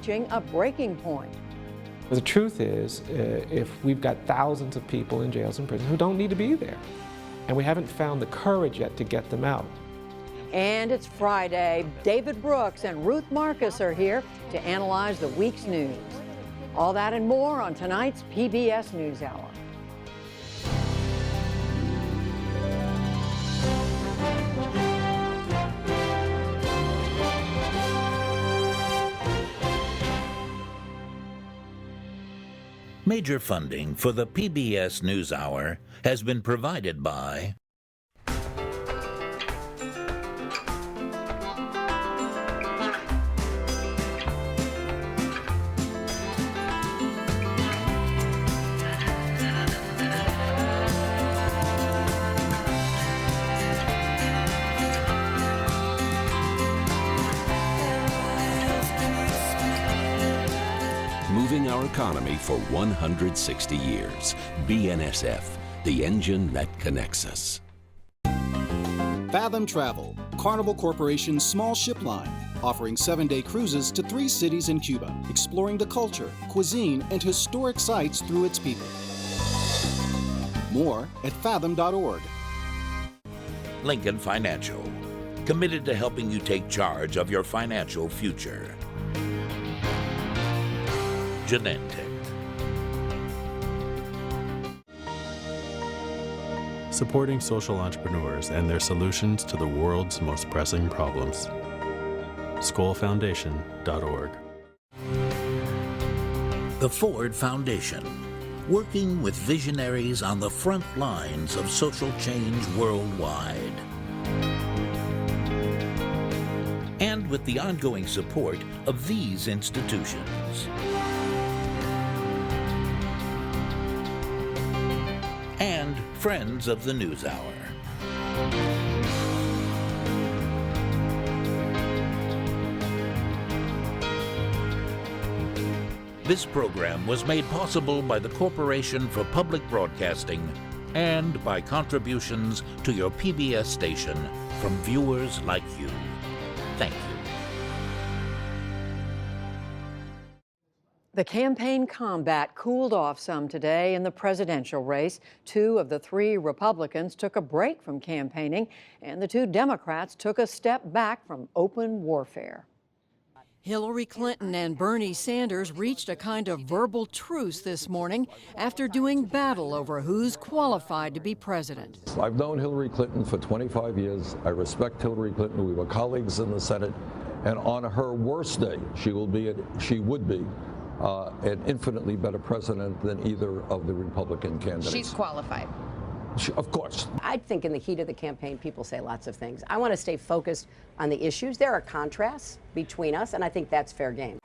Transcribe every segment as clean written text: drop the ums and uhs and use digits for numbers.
reaching a breaking point. The truth is, if we've got thousands of people in jails and prisons who don't need to be there, and we haven't found the courage yet to get them out. And it's Friday. David Brooks and Ruth Marcus are here to analyze the week's news. All that and more on tonight's PBS NewsHour. Major funding for the PBS NewsHour has been provided by moving our economy for 160 years. BNSF, the engine that connects us. Fathom Travel, Carnival Corporation's small ship line, offering 7-day cruises to 3 cities in Cuba, exploring the culture, cuisine, and historic sites through its people. More at fathom.org. Lincoln Financial, committed to helping you take charge of your financial future. Genentech. Supporting social entrepreneurs and their solutions to the world's most pressing problems. SkollFoundation.org. The Ford Foundation, working with visionaries on the front lines of social change worldwide. And with the ongoing support of these institutions. And friends of the NewsHour. This program was made possible by the Corporation for Public Broadcasting and by contributions to your PBS station from viewers like you. Thank you. The campaign combat cooled off some today in the presidential race. 2 of the 3 Republicans took a break from campaigning, and the 2 Democrats took a step back from open warfare. Hillary Clinton and Bernie Sanders reached a kind of verbal truce this morning after doing battle over who's qualified to be president. I've known Hillary Clinton for 25 years. I respect Hillary Clinton. We were colleagues in the Senate. And on her worst day, she would be an infinitely better president than either of the Republican candidates. She's qualified. Of course. I think in the heat of the campaign, people say lots of things. I want to stay focused on the issues. There are contrasts between us, and I think that's fair game.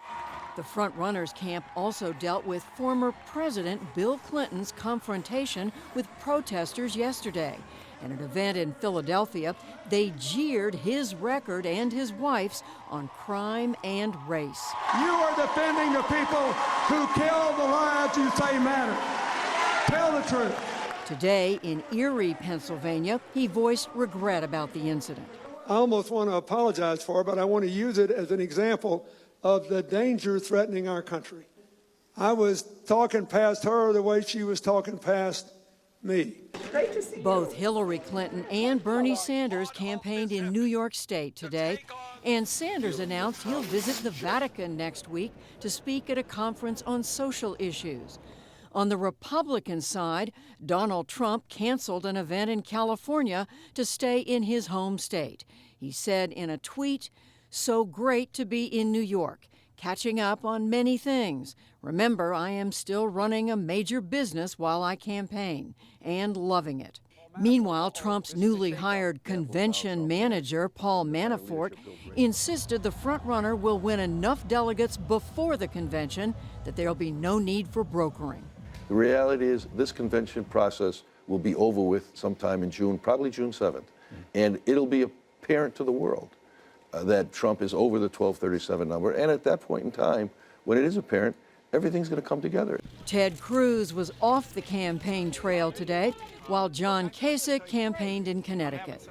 The front-runners camp also dealt with former President Bill Clinton's confrontation with protesters yesterday. At an event in Philadelphia, they jeered his record and his wife's on crime and race. You are defending the people who kill the lives you say matter. Tell the truth. Today, in Erie, Pennsylvania, he voiced regret about the incident. I almost want to apologize for it, but I want to use it as an example of the danger threatening our country. I was talking past her the way she was talking past me. Great to see you. Both Hillary Clinton and Bernie Sanders campaigned in New York State today, and Sanders announced he'll visit the Vatican next week to speak at a conference on social issues. On the Republican side, Donald Trump canceled an event in California to stay in his home state. He said in a tweet, "So great to be in New York, catching up on many things. Remember, I am still running a major business while I campaign, and loving it." Meanwhile, Trump's newly hired convention manager, Paul Manafort, insisted the frontrunner will win enough delegates before the convention that there'll be no need for brokering. The reality is this convention process will be over with sometime in June, probably June 7th. And it'll be apparent to the world that Trump is over the 1237 number. And at that point in time, when it is apparent, everything's going to come together. Ted Cruz was off the campaign trail today, while John Kasich campaigned in Connecticut.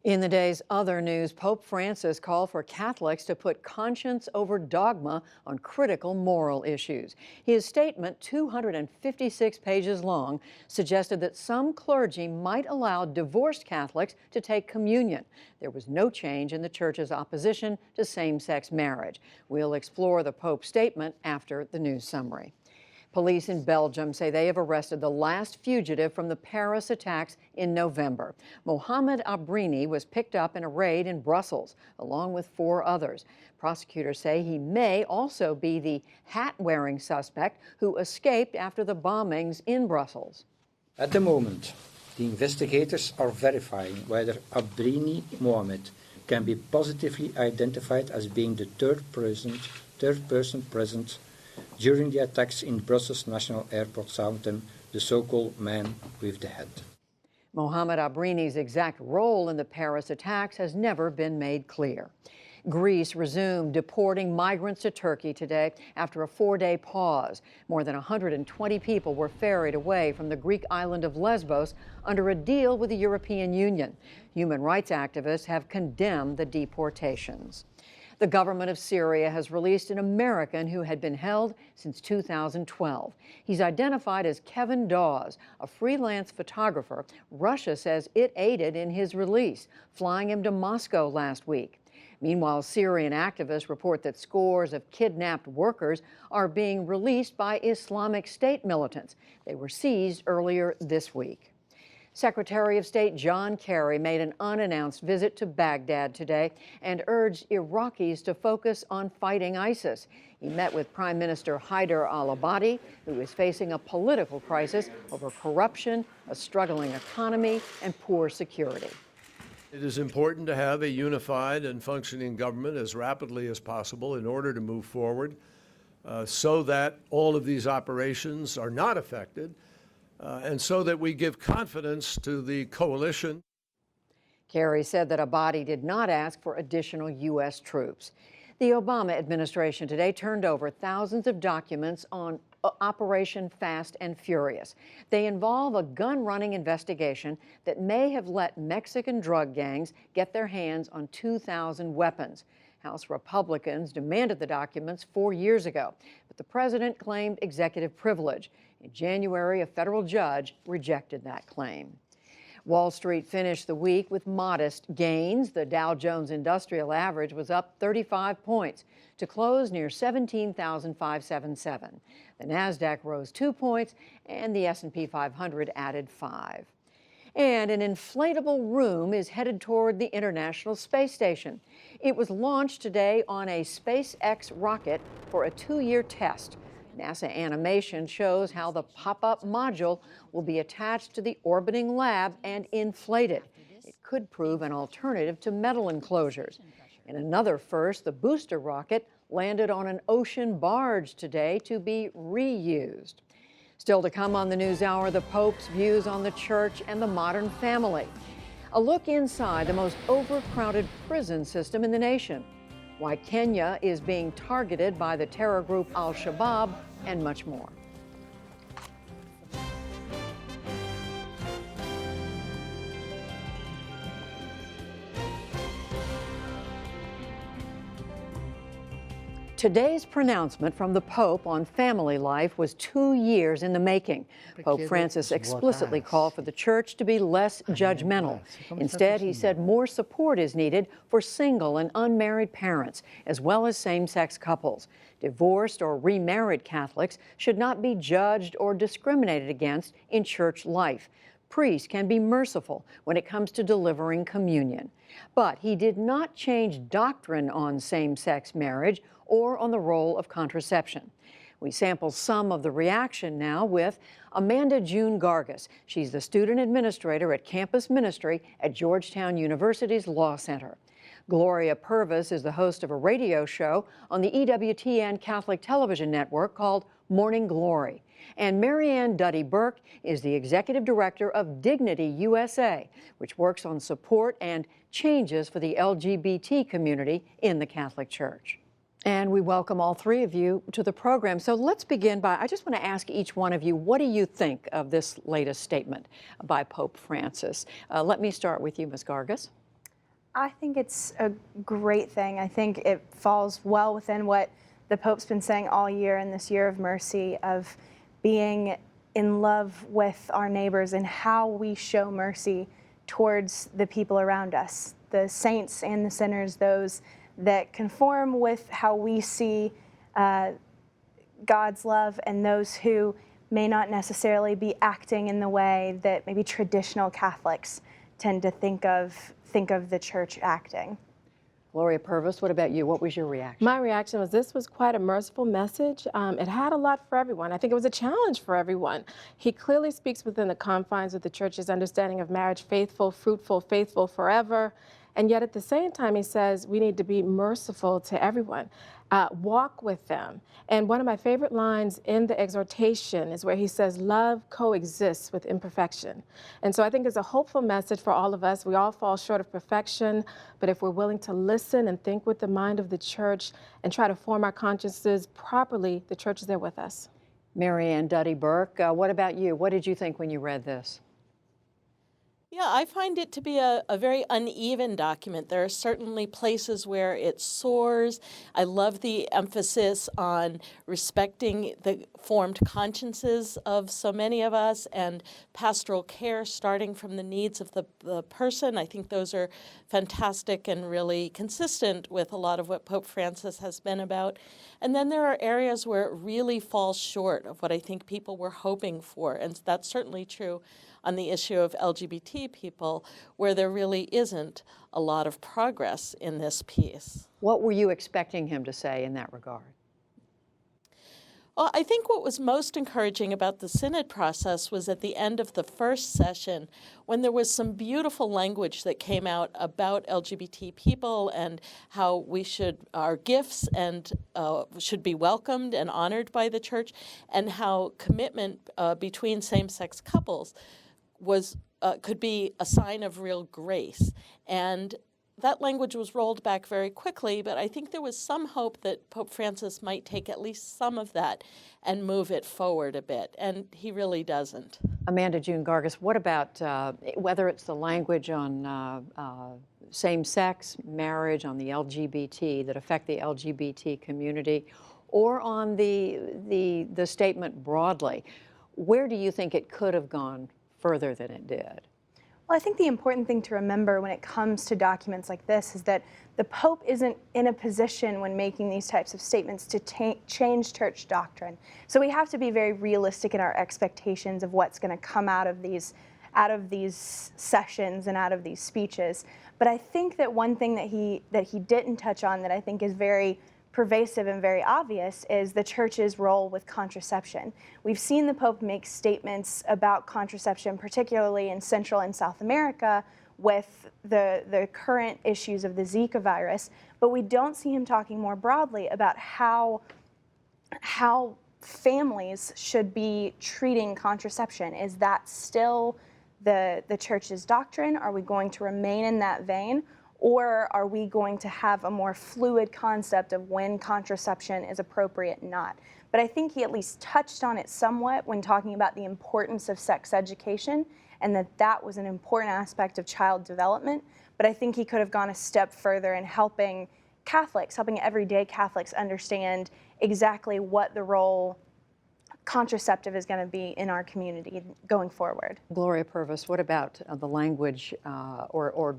In the day's other news, Pope Francis called for Catholics to put conscience over dogma on critical moral issues. His statement, 256 pages long, suggested that some clergy might allow divorced Catholics to take communion. There was no change in the Church's opposition to same-sex marriage. We'll explore the Pope's statement after the news summary. Police in Belgium say they have arrested the last fugitive from the Paris attacks in November. Mohamed Abrini was picked up in a raid in Brussels, along with 4 others. Prosecutors say he may also be the hat-wearing suspect who escaped after the bombings in Brussels. At the moment, the investigators are verifying whether Abrini Mohamed can be positively identified as being the third person present during the attacks in Brussels National Airport Zaventem, the so-called man with the head. Mohamed Abrini's exact role in the Paris attacks has never been made clear. Greece resumed deporting migrants to Turkey today after a 4-day pause. More than 120 people were ferried away from the Greek island of Lesbos under a deal with the European Union. Human rights activists have condemned the deportations. The government of Syria has released an American who had been held since 2012. He's identified as Kevin Dawes, a freelance photographer. Russia says it aided in his release, flying him to Moscow last week. Meanwhile, Syrian activists report that scores of kidnapped workers are being released by Islamic State militants. They were seized earlier this week. Secretary of State John Kerry made an unannounced visit to Baghdad today and urged Iraqis to focus on fighting ISIS. He met with Prime Minister Haider al-Abadi, who is facing a political crisis over corruption, a struggling economy, and poor security. It is important to have a unified and functioning government as rapidly as possible in order to move forward so that all of these operations are not affected. And so that we give confidence to the coalition. Kerry said that Abadi did not ask for additional U.S. troops. The Obama administration today turned over thousands of documents on Operation Fast and Furious. They involve a gun-running investigation that may have let Mexican drug gangs get their hands on 2,000 weapons. House Republicans demanded the documents 4 years ago, but the president claimed executive privilege. In January, a federal judge rejected that claim. Wall Street finished the week with modest gains. The Dow Jones Industrial Average was up 35 points to close near 17,577. The Nasdaq rose 2 points, and the S&P 500 added 5. And an inflatable room is headed toward the International Space Station. It was launched today on a SpaceX rocket for a 2-year test. NASA animation shows how the pop-up module will be attached to the orbiting lab and inflated. It could prove an alternative to metal enclosures. In another first, the booster rocket landed on an ocean barge today to be reused. Still to come on the NewsHour, the Pope's views on the church and the modern family. A look inside the most overcrowded prison system in the nation. Why Kenya is being targeted by the terror group Al-Shabaab, and much more. Today's pronouncement from the Pope on family life was 2 years in the making. Pope Francis explicitly called for the Church to be less judgmental. Instead, he said more support is needed for single and unmarried parents, as well as same-sex couples. Divorced or remarried Catholics should not be judged or discriminated against in church life. Priests can be merciful when it comes to delivering communion. But he did not change doctrine on same-sex marriage or on the role of contraception. We sample some of the reaction now with Amanda June Gargas. She's the student administrator at campus ministry at Georgetown University's Law Center. Gloria Purvis is the host of a radio show on the EWTN Catholic Television Network called Morning Glory. And Marianne Duddy Burke is the executive director of Dignity USA, which works on support and changes for the LGBT community in the Catholic Church. And we welcome all three of you to the program. So let's begin by, I just want to ask each one of you, what do you think of this latest statement by Pope Francis? Let me start with you, Ms. Gargas. I think it's a great thing. I think it falls well within what the Pope's been saying all year in this year of mercy, of being in love with our neighbors and how we show mercy towards the people around us, the saints and the sinners, those that conform with how we see God's love, and those who may not necessarily be acting in the way that maybe traditional Catholics tend to think of the church acting. Gloria Purvis, what about you? What was your reaction? My reaction was this was quite a merciful message. It had a lot for everyone. I think it was a challenge for everyone. He clearly speaks within the confines of the church's understanding of marriage, faithful, fruitful, faithful forever. And yet at the same time, he says we need to be merciful to everyone, walk with them. And one of my favorite lines in the exhortation is where he says, love coexists with imperfection. And so I think it's a hopeful message for all of us. We all fall short of perfection, but if we're willing to listen and think with the mind of the church and try to form our consciences properly, the church is there with us. Marianne Duddy Burke, what about you? What did you think when you read this? Yeah, I find it to be a very uneven document. There are certainly places where it soars. I love the emphasis on respecting the formed consciences of so many of us and pastoral care starting from the needs of the person. I think those are fantastic and really consistent with a lot of what Pope Francis has been about. And then there are areas where it really falls short of what I think people were hoping for, and that's certainly true on the issue of LGBT people, where there really isn't a lot of progress in this piece. What were you expecting him to say in that regard? Well, I think what was most encouraging about the synod process was at the end of the first session, when there was some beautiful language that came out about LGBT people and how our gifts and should be welcomed and honored by the church, and how commitment between same-sex couples could be a sign of real grace. And that language was rolled back very quickly, but I think there was some hope that Pope Francis might take at least some of that and move it forward a bit, and he really doesn't. Amanda June Gargas, what about whether it's the language on same-sex marriage, on the LGBT, that affect the LGBT community, or on the statement broadly? Where do you think it could have gone further than it did? Well, I think the important thing to remember when it comes to documents like this is that the Pope isn't in a position when making these types of statements to change church doctrine. So we have to be very realistic in our expectations of what's going to come out of these sessions and out of these speeches. But I think that one thing that he didn't touch on that I think is very pervasive and very obvious is the church's role with contraception. We've seen the Pope make statements about contraception, particularly in Central and South America, with the current issues of the Zika virus, but we don't see him talking more broadly about how families should be treating contraception. Is that still the church's doctrine? Are we going to remain in that vein? Or are we going to have a more fluid concept of when contraception is appropriate and not? But I think he at least touched on it somewhat when talking about the importance of sex education, and that was an important aspect of child development. But I think he could have gone a step further in helping everyday Catholics understand exactly what the role contraceptive is going to be in our community going forward. Gloria Purvis, what about the language or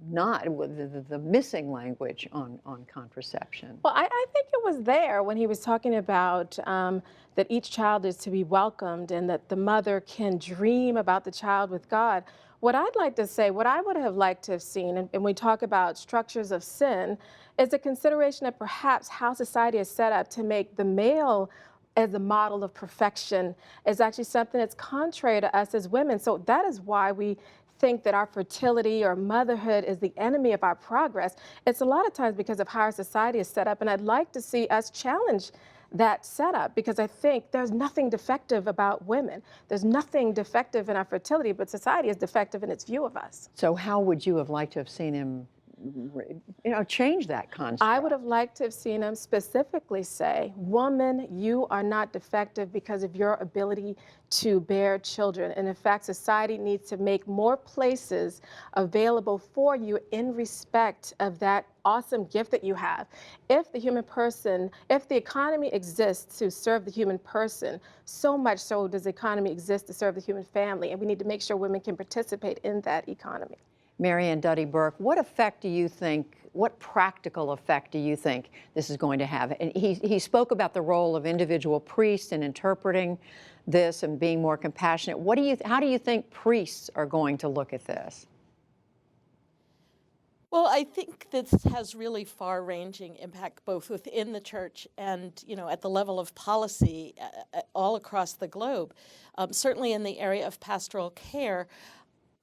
not, the missing language on contraception? Well, I think it was there when he was talking about that each child is to be welcomed and that the mother can dream about the child with God. What I'd like to say, what I would have liked to have seen, and we talk about structures of sin, is a consideration of perhaps how society is set up to make the male as the model of perfection is actually something that's contrary to us as women. So that is why we think that our fertility or motherhood is the enemy of our progress. It's a lot of times because of how our society is set up, and I'd like to see us challenge that setup, because I think there's nothing defective about women. There's nothing defective in our fertility, but society is defective in its view of us. So how would you have liked to have seen him change that concept. I would have liked to have seen him specifically say, woman, you are not defective because of your ability to bear children. And in fact, society needs to make more places available for you in respect of that awesome gift that you have. If the human person, if the economy exists to serve the human person, so much so does the economy exist to serve the human family. And we need to make sure women can participate in that economy. Marianne Duddy Burke, what effect do you think, what practical effect do you think this is going to have? And he spoke about the role of individual priests in interpreting this and being more compassionate. How do you think priests are going to look at this? Well, I think this has really far-ranging impact both within the church and, at the level of policy all across the globe. Certainly in the area of pastoral care,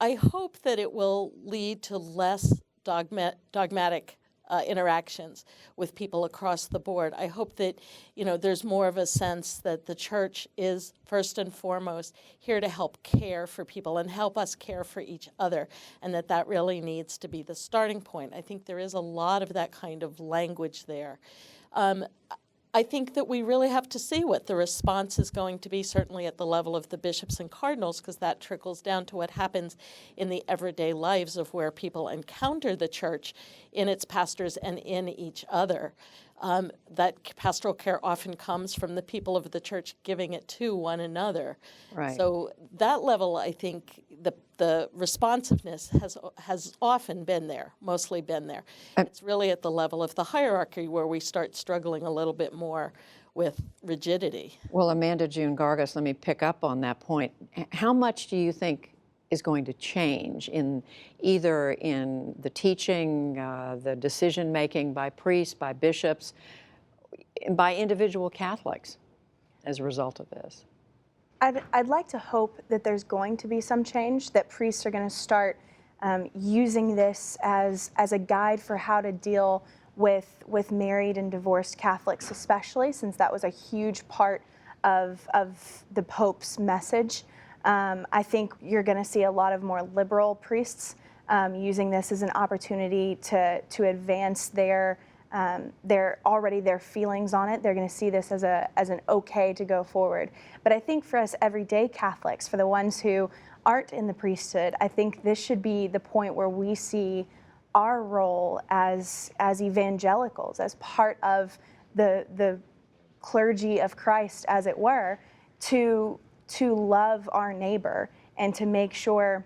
I hope that it will lead to less dogmatic interactions with people across the board. I hope that, there's more of a sense that the church is first and foremost here to help care for people and help us care for each other, and that really needs to be the starting point. I think there is a lot of that kind of language there. I think that we really have to see what the response is going to be, certainly at the level of the bishops and cardinals, because that trickles down to what happens in the everyday lives of where people encounter the church in its pastors and in each other. That pastoral care often comes from the people of the church giving it to one another. Right. So that level, I think, the responsiveness has often been there, mostly been there. It's really at the level of the hierarchy where we start struggling a little bit more with rigidity. Well, Amanda June Gargas, let me pick up on that point. How much do you think is going to change either in the teaching, the decision-making by priests, by bishops, by individual Catholics as a result of this? I'd like to hope that there's going to be some change, that priests are going to start using this as a guide for how to deal with married and divorced Catholics, especially since that was a huge part of the Pope's message. I think you're going to see a lot of more liberal priests using this as an opportunity to advance their feelings on it. They're going to see this as an okay to go forward. But I think for us everyday Catholics, for the ones who aren't in the priesthood, I think this should be the point where we see our role as evangelicals, as part of the clergy of Christ, as it were, to love our neighbor and to make sure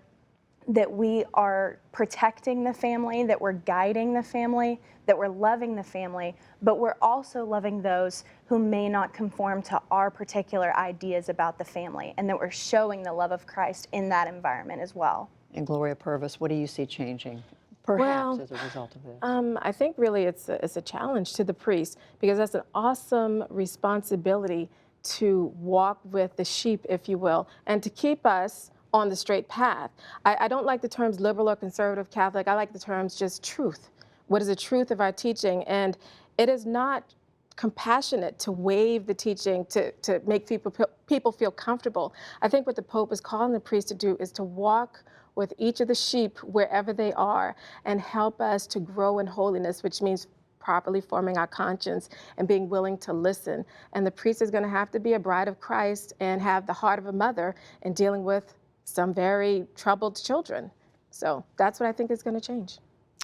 that we are protecting the family, that we're guiding the family, that we're loving the family, but we're also loving those who may not conform to our particular ideas about the family, and that we're showing the love of Christ in that environment as well. And Gloria Purvis, what do you see changing, perhaps, as a result of this? I think really it's a challenge to the priest, because that's an awesome responsibility to walk with the sheep, if you will, and to keep us on the straight path. I don't like the terms liberal or conservative Catholic. I like the terms just truth. What is the truth of our teaching? And it is not compassionate to waive the teaching to make people feel comfortable. I think what the Pope is calling the priest to do is to walk with each of the sheep wherever they are and help us to grow in holiness, which means properly forming our conscience and being willing to listen. And the priest is going to have to be a bride of Christ and have the heart of a mother in dealing with some very troubled children. So that's what I think is going to change.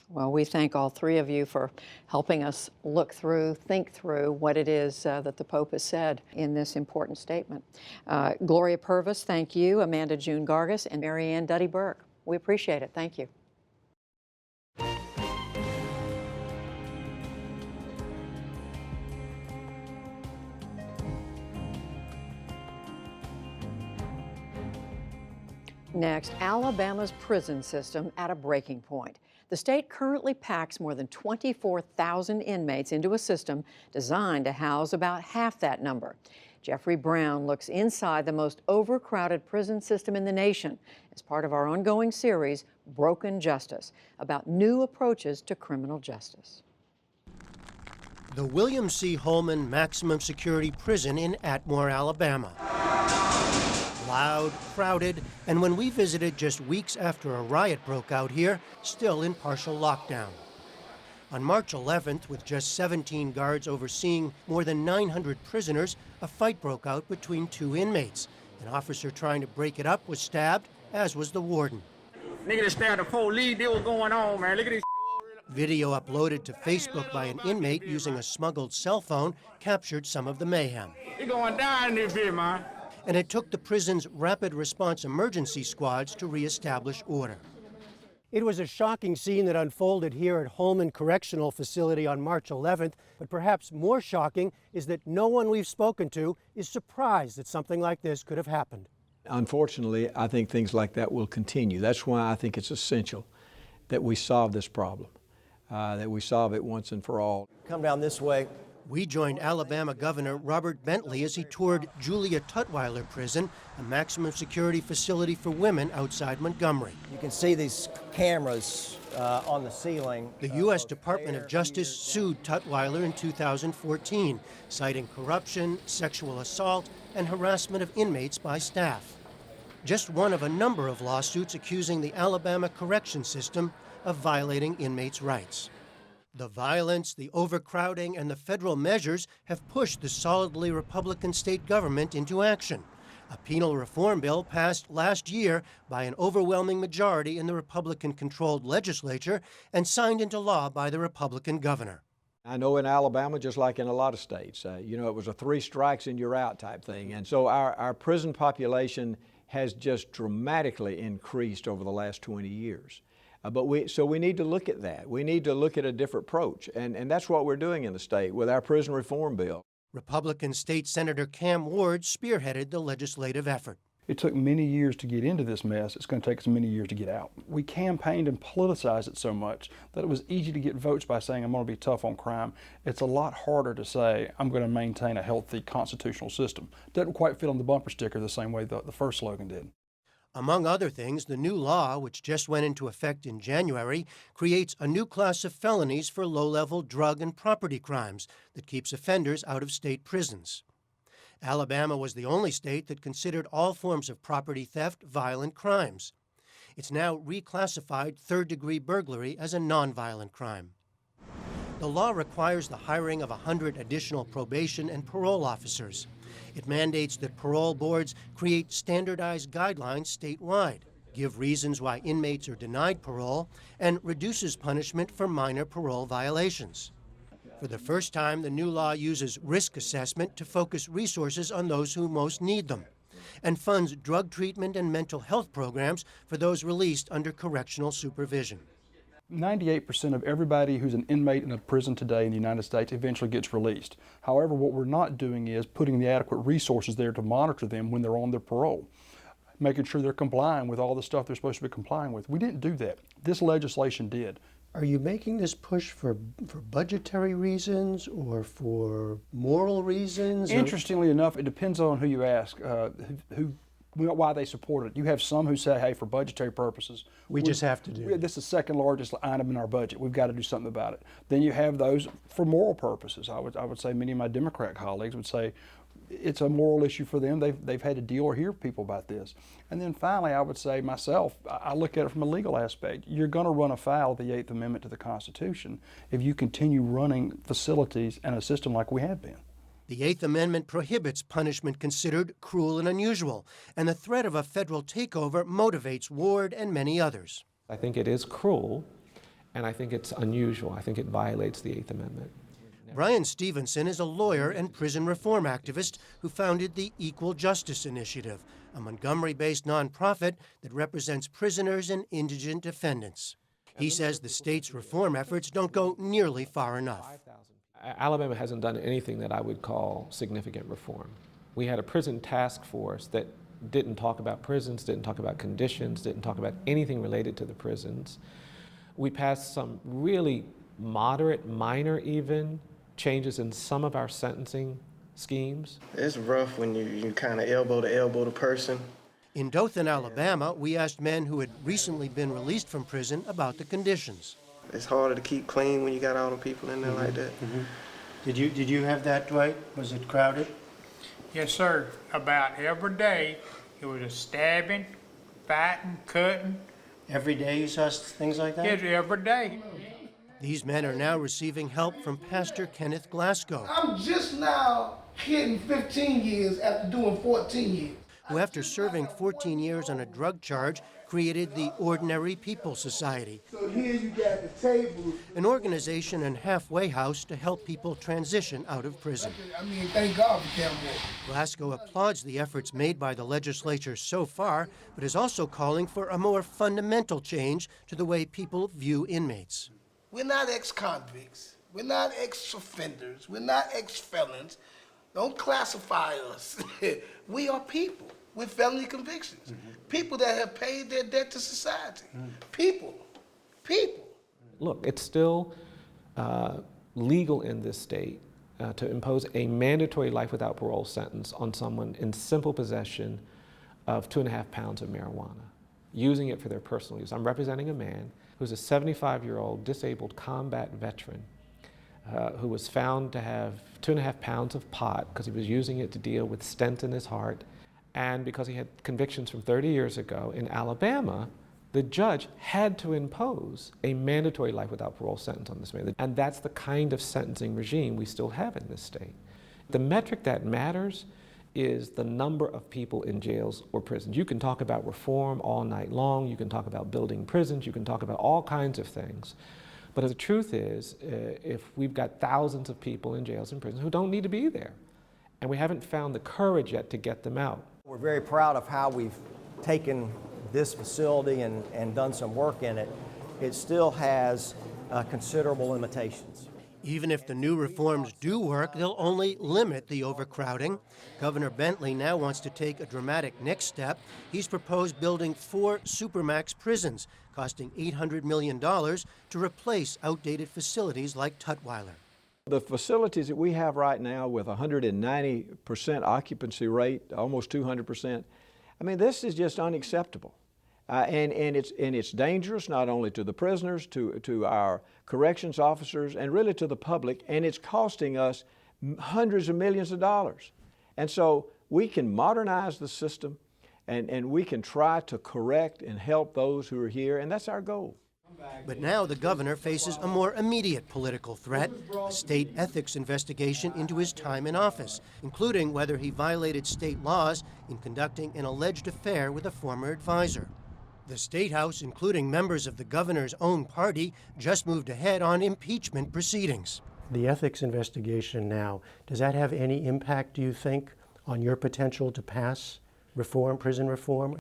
Well, we thank all three of you for helping us think through what it is that the Pope has said in this important statement. Gloria Purvis, thank you. Amanda June Gargas and Marianne Duddy Burke. We appreciate it. Thank you. Next, Alabama's prison system at a breaking point. The state currently packs more than 24,000 inmates into a system designed to house about half that number. Jeffrey Brown looks inside the most overcrowded prison system in the nation as part of our ongoing series, Broken Justice, about new approaches to criminal justice. The William C. Holman Maximum Security Prison in Atmore, Alabama. Loud, crowded, and when we visited just weeks after a riot broke out here, still in partial lockdown. On March 11th, with just 17 guards overseeing more than 900 prisoners, a fight broke out between two inmates. An officer trying to break it up was stabbed, as was the warden. Nigga that stabbed the police, they was going on, man. Look at this. Video uploaded to Facebook by an inmate using a smuggled cell phone captured some of the mayhem. He going down in this video, man. And it took the prison's rapid response emergency squads to reestablish order. It was a shocking scene that unfolded here at Holman Correctional Facility on March 11th, but perhaps more shocking is that no one we've spoken to is surprised that something like this could have happened. Unfortunately, I think things like that will continue. That's why I think it's essential that we solve this problem, that we solve it once and for all. Come down this way. We joined Alabama Governor Robert Bentley as he toured Julia Tutwiler Prison, a maximum security facility for women outside Montgomery. You can see these cameras on the ceiling. The U.S. Department of Justice sued Tutwiler in 2014, citing corruption, sexual assault, and harassment of inmates by staff. Just one of a number of lawsuits accusing the Alabama correction system of violating inmates' rights. The violence, the overcrowding, and the federal measures have pushed the solidly Republican state government into action. A penal reform bill passed last year by an overwhelming majority in the Republican-controlled legislature and signed into law by the Republican governor. I know in Alabama, just like in a lot of states, it was a 3 strikes and you're out type thing. And so our prison population has just dramatically increased over the last 20 years. So we need to look at that. We need to look at a different approach, and that's what we're doing in the state with our prison reform bill. Republican State Senator Cam Ward spearheaded the legislative effort. It took many years to get into this mess. It's going to take us many years to get out. We campaigned and politicized it so much that it was easy to get votes by saying, I'm going to be tough on crime. It's a lot harder to say, I'm going to maintain a healthy constitutional system. It doesn't quite fit on the bumper sticker the same way the first slogan did. Among other things, the new law, which just went into effect in January, creates a new class of felonies for low-level drug and property crimes that keeps offenders out of state prisons. Alabama was the only state that considered all forms of property theft violent crimes. It's now reclassified third-degree burglary as a nonviolent crime. The law requires the hiring of 100 additional probation and parole officers. It mandates that parole boards create standardized guidelines statewide, give reasons why inmates are denied parole, and reduces punishment for minor parole violations. For the first time, the new law uses risk assessment to focus resources on those who most need them, and funds drug treatment and mental health programs for those released under correctional supervision. 98% of everybody who's an inmate in a prison today in the United States eventually gets released. However, what we're not doing is putting the adequate resources there to monitor them when they're on their parole, making sure they're complying with all the stuff they're supposed to be complying with. We didn't do that. This legislation did. Are you making this push for budgetary reasons or for moral reasons? Interestingly enough, it depends on who you ask, why they support it. You have some who say, hey, for budgetary purposes, we just have to do it. This is the second largest item in our budget. We've got to do something about it. Then you have those for moral purposes. I would say many of my Democrat colleagues would say it's a moral issue for them. They've had to deal or hear people about this. And then finally, I would say myself, I look at it from a legal aspect. You're going to run afoul of the 8th Amendment to the Constitution if you continue running facilities and a system like we have been. The 8th Amendment prohibits punishment considered cruel and unusual, and the threat of a federal takeover motivates Ward and many others. I think it is cruel, and I think it's unusual. I think it violates the 8th Amendment. Brian Stevenson is a lawyer and prison reform activist who founded the Equal Justice Initiative, a Montgomery-based nonprofit that represents prisoners and indigent defendants. He says the state's reform efforts don't go nearly far enough. Alabama hasn't done anything that I would call significant reform. We had a prison task force that didn't talk about prisons, didn't talk about conditions, didn't talk about anything related to the prisons. We passed some really moderate, minor even, changes in some of our sentencing schemes. It's rough when you kind of elbow to elbow the person. In Dothan, Alabama, we asked men who had recently been released from prison about the conditions. It's harder to keep clean when you got all the people in there like that. Did you have that, Dwight? Was it crowded? Yes, sir. About every day, it was a stabbing, fighting, cutting. Every day you saw things like that? Yes, every day. These men are now receiving help from Pastor Kenneth Glasgow, I'm just now hitting 15 years after doing 14 years. who after serving 14 years on a drug charge created the Ordinary People Society, So here you got the table. an organization and halfway house to help people transition out of prison. I mean, thank God for Canmore. Glasgow applauds the efforts made by the legislature so far, but is also calling for a more fundamental change to the way people view inmates. We're not ex-convicts. We're not ex-offenders. We're not ex-felons. Don't classify us. We are people with felony convictions. People that have paid their debt to society. People. Look, it's still legal in this state to impose a mandatory life without parole sentence on someone in simple possession of 2.5 pounds of marijuana, using it for their personal use. I'm representing a man who's a 75-year-old disabled combat veteran who was found to have 2.5 pounds of pot because he was using it to deal with stents in his heart. And because he had convictions from 30 years ago in Alabama, the judge had to impose a mandatory life without parole sentence on this man. And that's the kind of sentencing regime we still have in this state. The metric that matters is the number of people in jails or prisons. You can talk about reform all night long, you can talk about building prisons, you can talk about all kinds of things. But the truth is, if we've got thousands of people in jails and prisons who don't need to be there, and we haven't found the courage yet to get them out. We're very proud of how we've taken this facility and done some work in it. It still has considerable limitations. Even if the new reforms do work, they'll only limit the overcrowding. Governor Bentley now wants to take a dramatic next step. He's proposed building 4 supermax prisons, costing $800 million to replace outdated facilities like Tutwiler. The facilities that we have right now with 190% occupancy rate, almost 200%, I mean, this is just unacceptable. And it's dangerous not only to the prisoners, to our corrections officers, and really to the public, and it's costing us hundreds of millions of dollars. And so we can modernize the system, and we can try to correct and help those who are here, and that's our goal. But now the governor faces a more immediate political threat, a state ethics investigation into his time in office, including whether he violated state laws in conducting an alleged affair with a former advisor. The State House, including members of the governor's own party, just moved ahead on impeachment proceedings. The ethics investigation now, does that have any impact, do you think, on your potential to pass reform, prison reform?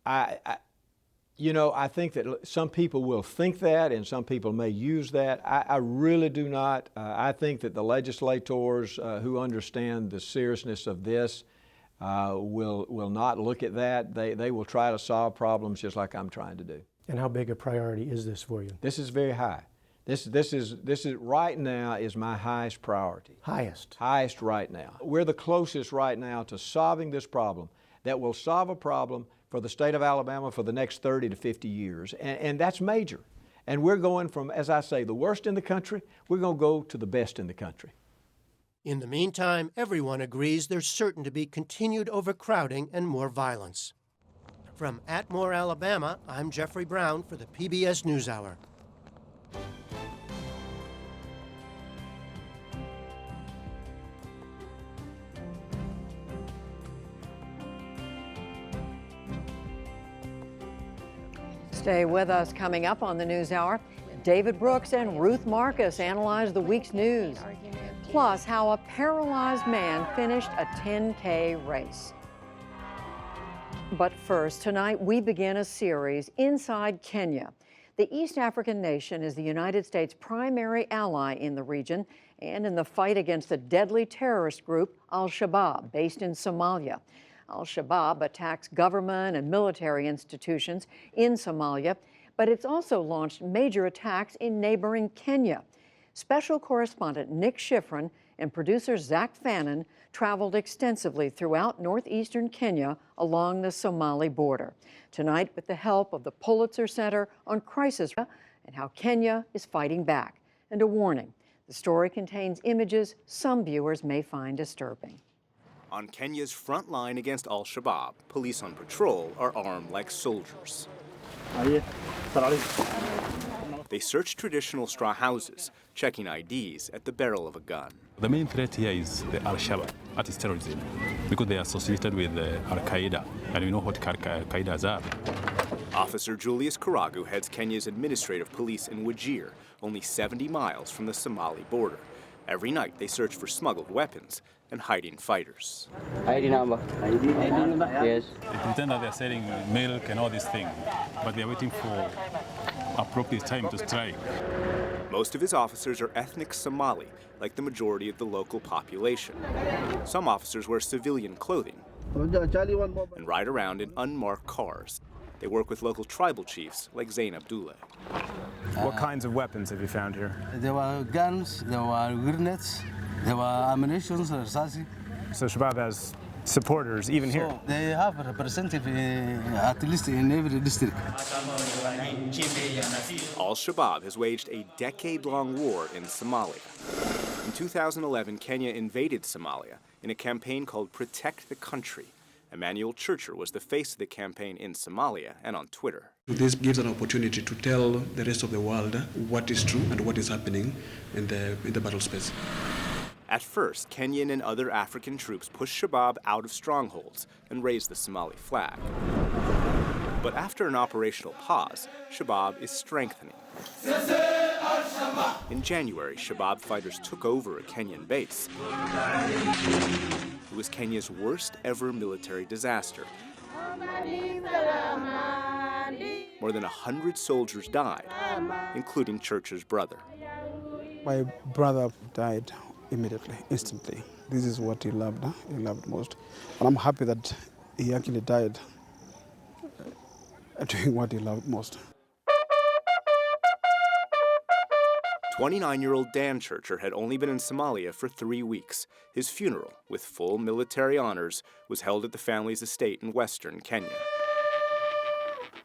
You know, I think that some people will think that, and some people may use that. I really do not. I think that the legislators who understand the seriousness of this will not look at that. They will try to solve problems just like I'm trying to do. And how big a priority is this for you? This is very high. This is right now is my highest priority. Highest? Highest right now. We're the closest right now to solving this problem that will solve a problem for the state of Alabama for the next 30 to 50 years, and that's major. And we're going from, as I say, the worst in the country, we're going to go to the best in the country. In the meantime, everyone agrees there's certain to be continued overcrowding and more violence. From Atmore, Alabama, I'm Jeffrey Brown for the PBS NewsHour. Stay with us. Coming up on the NewsHour, David Brooks and Ruth Marcus analyze the week's news. Plus, how a paralyzed man finished a 10K race. But first, tonight we begin a series, Inside Kenya. The East African nation is the United States' primary ally in the region and in the fight against the deadly terrorist group Al-Shabaab, based in Somalia. Al-Shabaab attacks government and military institutions in Somalia, but it's also launched major attacks in neighboring Kenya. Special correspondent Nick Schifrin and producer Zach Fannin traveled extensively throughout northeastern Kenya along the Somali border. Tonight, with the help of the Pulitzer Center on Crisis and how Kenya is fighting back. And a warning, the story contains images some viewers may find disturbing. On Kenya's front line against Al-Shabaab, police on patrol are armed like soldiers. They search traditional straw houses, checking IDs at the barrel of a gun. The main threat here is the Al-Shabaab, that is terrorism, because they are associated with Al-Qaeda, and we know what Al-Qaeda are. Officer Julius Karagu heads Kenya's administrative police in Wajir, only 70 miles from the Somali border. Every night they search for smuggled weapons and hiding fighters. ID number. ID number? Yes. They pretend that they are selling milk and all these things, but they are waiting for appropriate time to strike. Most of his officers are ethnic Somali, like the majority of the local population. Some officers wear civilian clothing and ride around in unmarked cars. They work with local tribal chiefs like Zain Abdullah. What kinds of weapons have you found here? There were guns, there were grenades, there were ammunition, So Shabab has supporters even here? So they have a representative at least in every district. Al-Shabaab has waged a decade-long war in Somalia. In 2011, Kenya invaded Somalia in a campaign called Protect the Country. Emmanuel Churcher was the face of the campaign in Somalia and on Twitter. This gives an opportunity to tell the rest of the world what is true and what is happening in the battle space. At first, Kenyan and other African troops pushed Shabaab out of strongholds and raised the Somali flag. But after an operational pause, Shabaab is strengthening. In January, Shabaab fighters took over a Kenyan base. It was Kenya's worst ever military disaster. More than 100 soldiers died, including Churcher's brother. My brother died immediately, instantly. This is what he loved most. And I'm happy that he actually died doing what he loved most. 29-year-old Dan Churcher had only been in Somalia for 3 weeks. His funeral, with full military honors, was held at the family's estate in western Kenya.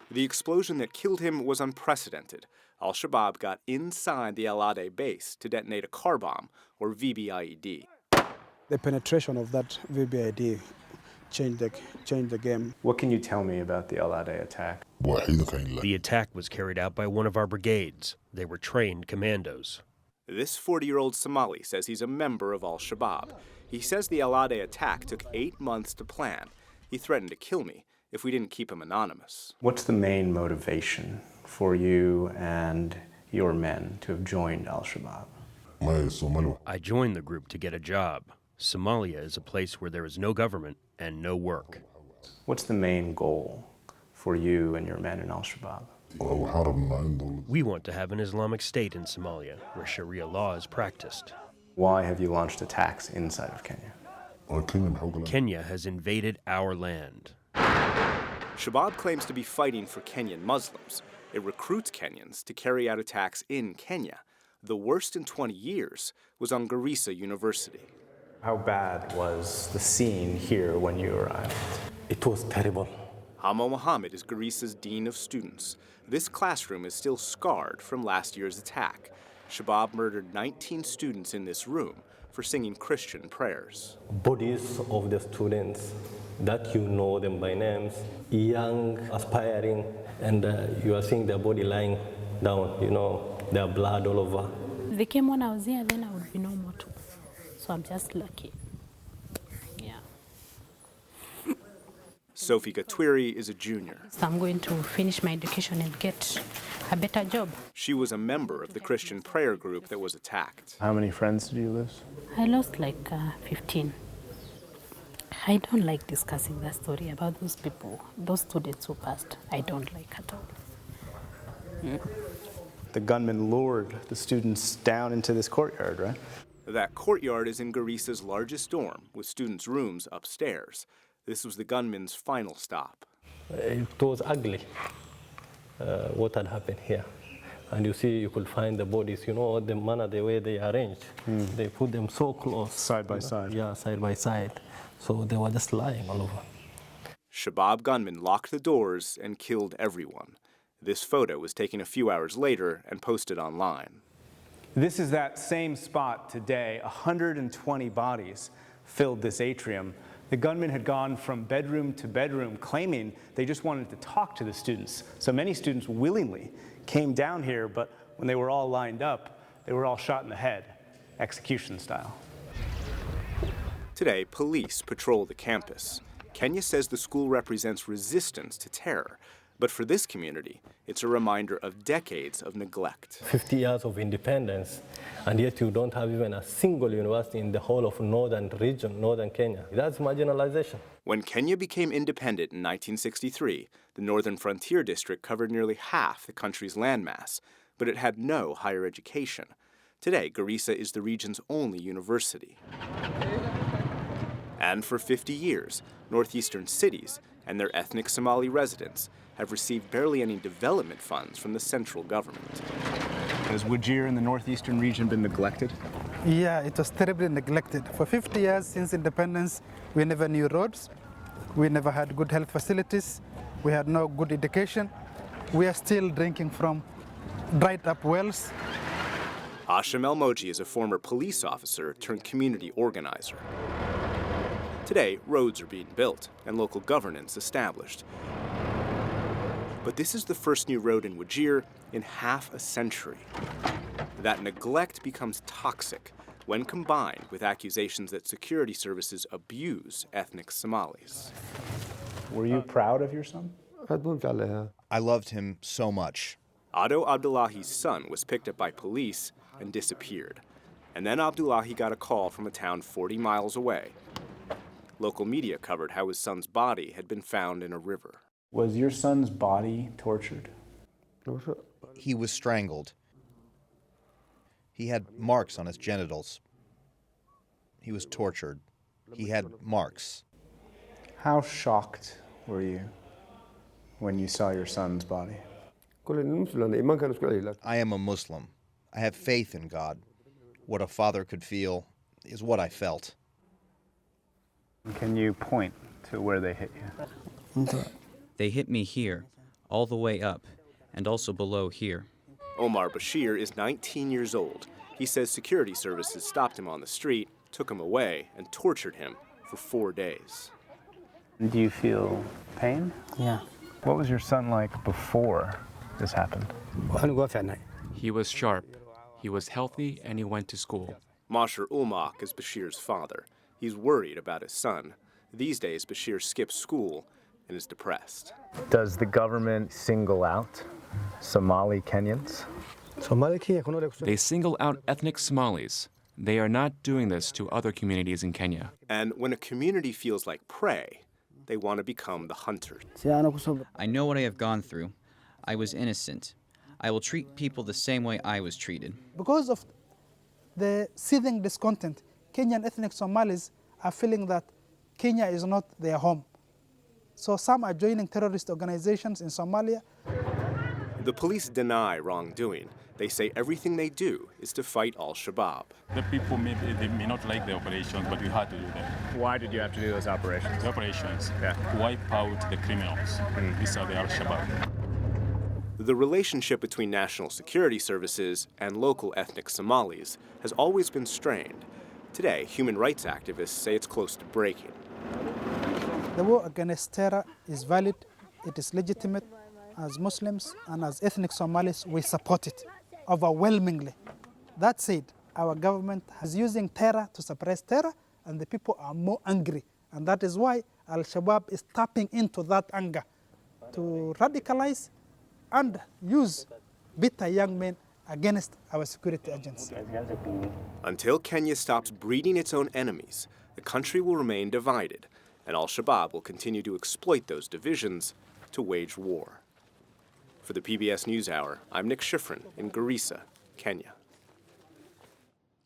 The explosion that killed him was unprecedented. Al-Shabaab got inside the El Ade base to detonate a car bomb, or VBIED. The penetration of that VBIED changed the game. What can you tell me about the El Ade attack? The attack was carried out by one of our brigades. They were trained commandos. This 40-year-old Somali says he's a member of Al-Shabaab. He says the El Ade attack took 8 months to plan. He threatened to kill me if we didn't keep him anonymous. What's the main motivation for you and your men to have joined Al-Shabaab? I joined the group to get a job. Somalia is a place where there is no government and no work. What's the main goal for you and your men in Al-Shabaab? We want to have an Islamic State in Somalia, where Sharia law is practiced. Why have you launched attacks inside of Kenya? Kenya has invaded our land. Shabaab claims to be fighting for Kenyan Muslims. It recruits Kenyans to carry out attacks in Kenya. The worst in 20 years was on Garissa University. How bad was the scene here when you arrived? It was terrible. Hamo Mohammed is Garissa's dean of students. This classroom is still scarred from last year's attack. Shabaab murdered 19 students in this room for singing Christian prayers. Bodies of the students that you know them by names, young, aspiring, and you are seeing their body lying down, their blood all over. They came when I was here, then I would be normal too. So I'm just lucky. Sophie Gatwiri is a junior. So I'm going to finish my education and get a better job. She was a member of the Christian prayer group that was attacked. How many friends did you lose? I lost like 15. I don't like discussing that story about those people, those students who passed. I don't like at all. The gunman lured the students down into this courtyard, right? That courtyard is in Garissa's largest dorm, with students' rooms upstairs. This was the gunman's final stop. It was ugly, what had happened here. And you see, you could find the bodies, the manner, the way they arranged. They put them so close. Side by side. Yeah, side by side. So they were just lying all over. Shabaab gunmen locked the doors and killed everyone. This photo was taken a few hours later and posted online. This is that same spot today. 120 bodies filled this atrium. The gunmen had gone from bedroom to bedroom, claiming they just wanted to talk to the students. So many students willingly came down here, but When they were all lined up, they were all shot in the head, execution style. Today, police patrol the campus. Kenya says the school represents resistance to terror, but for this community, it's a reminder of decades of neglect. 50 years of independence, and yet you don't have even a single university in the whole of northern region, northern Kenya. That's marginalization. When Kenya became independent in 1963, the Northern Frontier District covered nearly half the country's landmass, but it had no higher education. Today, Garissa is the region's only university. And for 50 years, northeastern cities and their ethnic Somali residents have received barely any development funds from the central government. Has Wajir in the northeastern region been neglected? Yeah, it was terribly neglected. For 50 years since independence, we never knew roads, we never had good health facilities, we had no good education. We are still drinking from dried up wells. Hashim El-Moji is a former police officer turned community organizer. Today, roads are being built and local governance established. But this is the first new road in Wajir in half a century. That neglect becomes toxic when combined with accusations that security services abuse ethnic Somalis. Were you proud of your son? I loved him so much. Ado Abdullahi's son was picked up by police and disappeared. And then Abdullahi got a call from a town 40 miles away. Local media covered how his son's body had been found in a river. Was your son's body tortured? He was strangled. He had marks on his genitals. He was tortured. He had marks. How shocked were you when you saw your son's body? I am a Muslim. I have faith in God. What a father could feel is what I felt. Can you point to where they hit you? They hit me here, all the way up, and also below here. Omar Bashir is 19 years old. He says security services stopped him on the street, took him away, and tortured him for 4 days. Do you feel pain? Yeah. What was your son like before this happened? He was sharp. He was healthy and he went to school. Masher Ulmak is Bashir's father. He's worried about his son. These days, Bashir skips school and is depressed. Does the government single out Somali Kenyans? They single out ethnic Somalis. They are not doing this to other communities in Kenya. And when a community feels like prey, they want to become the hunter. I know what I have gone through. I was innocent. I will treat people the same way I was treated. Because of the seething discontent, Kenyan ethnic Somalis are feeling that Kenya is not their home. So some are joining terrorist organizations in Somalia. The police deny wrongdoing. They say everything they do is to fight Al-Shabaab. The people they may not like the operations, but we had to do them. Why did you have to do those operations? The operations, to wipe out the criminals. These are the Al-Shabaab. The relationship between national security services and local ethnic Somalis has always been strained. Today, human rights activists say it's close to breaking. The war against terror is valid, it is legitimate. As Muslims and as ethnic Somalis, we support it overwhelmingly. That said, our government is using terror to suppress terror, and the people are more angry. And that is why Al-Shabaab is tapping into that anger to radicalize and use bitter young men against our security agents. Until Kenya stops breeding its own enemies, the country will remain divided, and Al-Shabaab will continue to exploit those divisions to wage war. For the PBS NewsHour, I'm Nick Schifrin in Garissa, Kenya.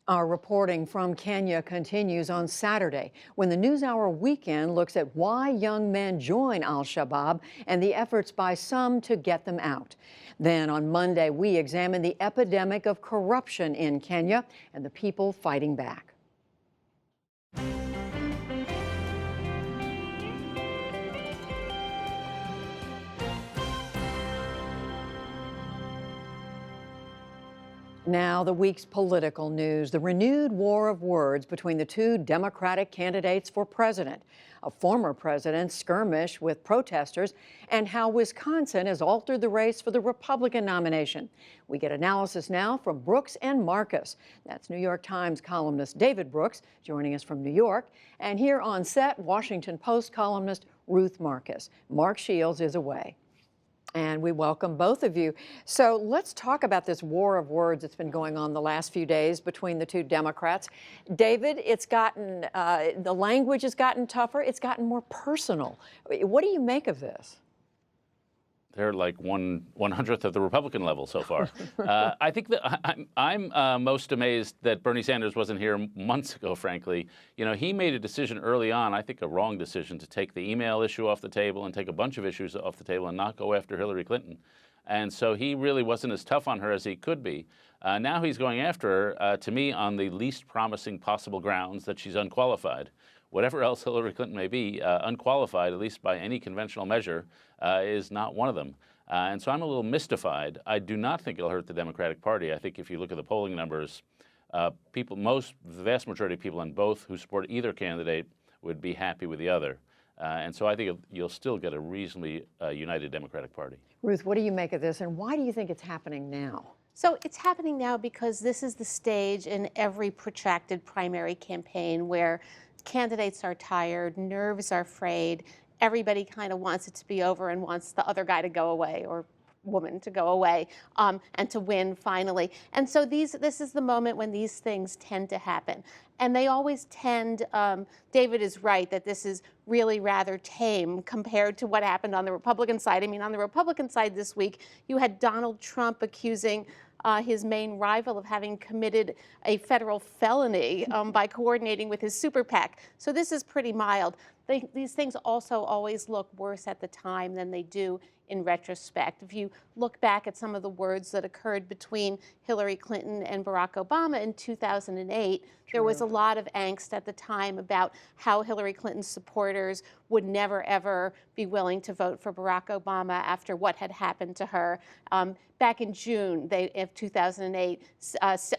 Our reporting from Kenya continues on Saturday when the NewsHour Weekend looks at why young men join Al-Shabaab and the efforts by some to get them out. Then on Monday, we examine the epidemic of corruption in Kenya and the people fighting back. Now, the week's political news, the renewed war of words between the two Democratic candidates for president, a former president's skirmish with protesters, and how Wisconsin has altered the race for the Republican nomination. We get analysis now from Brooks and Marcus. That's New York Times columnist David Brooks joining us from New York, and here on set, Washington Post columnist Ruth Marcus. Mark Shields is away. And we welcome both of you. So let's talk about this war of words that's been going on the last few days between the two Democrats. David, it's gotten, the language has gotten tougher. It's gotten more personal. What do you make of this? They're like 1/100th of the Republican level so far. I think that I'm most amazed that Bernie Sanders wasn't here months ago, frankly. You know, he made a decision early on, I think a wrong decision, to take the email issue off the table and take a bunch of issues off the table and not go after Hillary Clinton. And so he really wasn't as tough on her as he could be. Now he's going after her, to me, on the least promising possible grounds that she's unqualified. Whatever else Hillary Clinton may be, unqualified, at least by any conventional measure, is not one of them. And so I'm a little mystified. I do not think it'll hurt the Democratic Party. I think if you look at the polling numbers, the vast majority of people on both who support either candidate would be happy with the other. And so I think you'll still get a reasonably united Democratic Party. Ruth, what do you make of this, and why do you think it's happening now? So it's happening now because this is the stage in every protracted primary campaign where candidates are tired, nerves are frayed, everybody kind of wants it to be over and wants the other guy to go away, or woman to go away, and to win finally. And so this is the moment when these things tend to happen. And they always tend, David is right, that this is really rather tame compared to what happened on the Republican side. I mean, on the Republican side this week, you had Donald Trump accusing his main rival of having committed a federal felony by coordinating with his super PAC. So this is pretty mild. These things also always look worse at the time than they do in retrospect. If you look back at some of the words that occurred between Hillary Clinton and Barack Obama in 2008, there was a lot of angst at the time about how Hillary Clinton's supporters would never, ever be willing to vote for Barack Obama after what had happened to her. Back in June of 2008,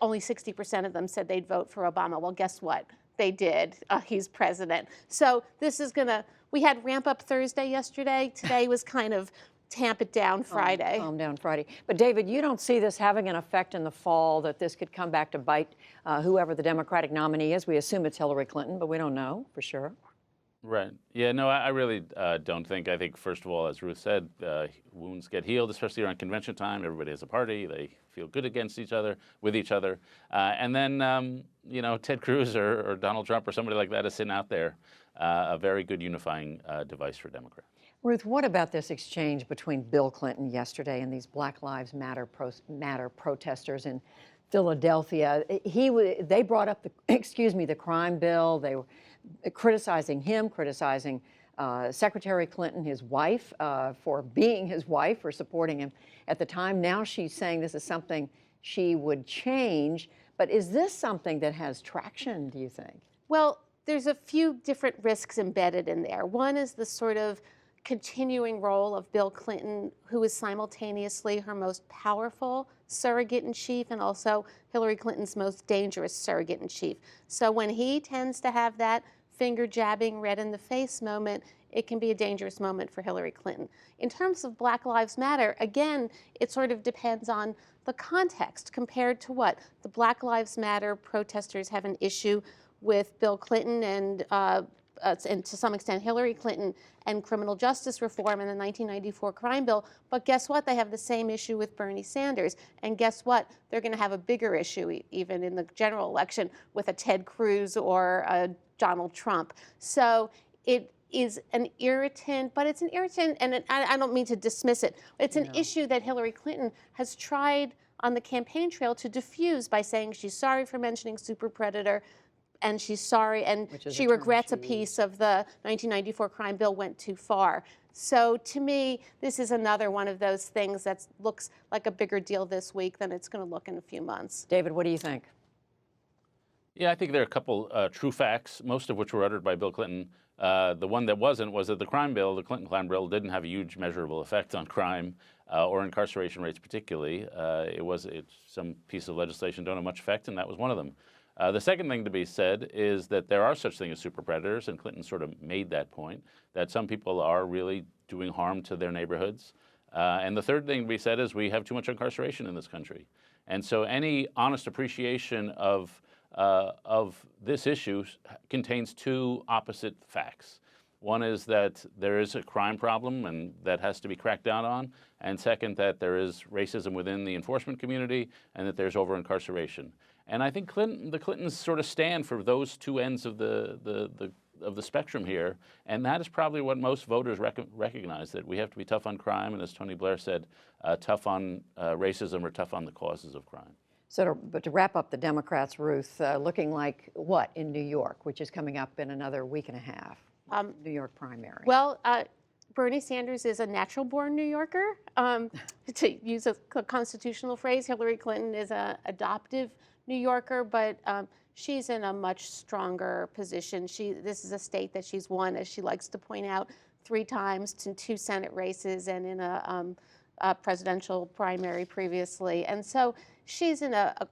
only 60% of them said they'd vote for Obama. Well, guess what? They did. He's president. So this is we had ramp up Thursday yesterday. Today was kind of tamp it down Friday. Calm down Friday. But David, you don't see this having an effect in the fall, that this could come back to bite whoever the Democratic nominee is? We assume it's Hillary Clinton, but we don't know for sure. Right. Yeah, no, I really don't think. I think, first of all, as Ruth said, wounds get healed, especially around convention time. Everybody has a party. They feel good against each other, with each other. And then, you know, Ted Cruz or Donald Trump or somebody like that is sitting out there, a very good unifying device for Democrats. Ruth, what about this exchange between Bill Clinton yesterday and these Black Lives Matter protesters in Philadelphia? They brought up the crime bill. They were criticizing him, criticizing Secretary Clinton, his wife, for being his wife, for supporting him at the time. Now she's saying this is something she would change. But is this something that has traction, do you think? Well, there's a few different risks embedded in there. One is the sort of continuing role of Bill Clinton, who is simultaneously her most powerful surrogate-in-chief and also Hillary Clinton's most dangerous surrogate-in-chief. So when he tends to have that finger-jabbing, red-in-the-face moment, it can be a dangerous moment for Hillary Clinton. In terms of Black Lives Matter, again, it sort of depends on the context. Compared to what? The Black Lives Matter protesters have an issue with Bill Clinton and to some extent Hillary Clinton and criminal justice reform and the 1994 crime bill. But guess what? They have the same issue with Bernie Sanders. And guess what? They're going to have a bigger issue even in the general election with a Ted Cruz or a Donald Trump. So it is an irritant, but it's an irritant, and I don't mean to dismiss it. It's an issue that Hillary Clinton has tried on the campaign trail to diffuse by saying she's sorry for mentioning super predator, and she's sorry, and she regrets a piece of the 1994 crime bill went too far. So to me, this is another one of those things that looks like a bigger deal this week than it's going to look in a few months. David, what do you think? Yeah, I think there are a couple true facts, most of which were uttered by Bill Clinton The one that wasn't was that the crime bill, the Clinton crime bill, didn't have a huge measurable effect on crime or incarceration rates particularly. Some pieces of legislation don't have much effect, and that was one of them. The second thing to be said is that there are such things as super predators, and Clinton sort of made that point, that some people are really doing harm to their neighborhoods. And the third thing to be said is we have too much incarceration in this country. And so any honest appreciation of this issue contains two opposite facts. One is that there is a crime problem and that has to be cracked down on. And second, that there is racism within the enforcement community and that there's over-incarceration. And I think the Clintons sort of stand for those two ends of the spectrum here. And that is probably what most voters recognize, that we have to be tough on crime. And as Tony Blair said, tough on racism or tough on the causes of crime. So, but to wrap up the Democrats, Ruth, looking like what in New York, which is coming up in another week and a half? New York primary. Well, Bernie Sanders is a natural-born New Yorker. To use a constitutional phrase, Hillary Clinton is an adoptive New Yorker, but she's in a much stronger position. This is a state that she's won, as she likes to point out, 3 times in 2 Senate races and in a presidential primary previously. And so she's in a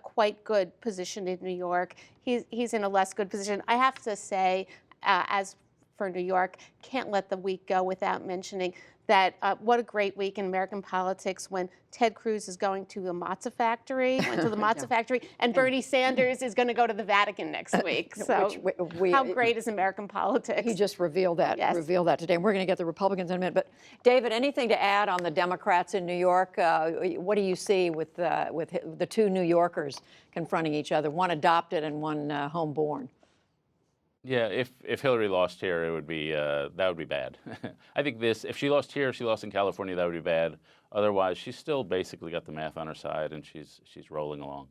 quite good position in New York. He's in a less good position. I have to say, as for New York, can't let the week go without mentioning that what a great week in American politics when Ted Cruz is going to the matzah factory, and Bernie Sanders is going to go to the Vatican next week. So how great is American politics? He just revealed that, today, and we're going to get the Republicans in a minute. But David, anything to add on the Democrats in New York? What do you see with the 2 New Yorkers confronting each other, one adopted and one homeborn? Yeah, if Hillary lost here, it would be that would be bad. I think if she lost here, if she lost in California, that would be bad. Otherwise, she's still basically got the math on her side, and she's rolling along.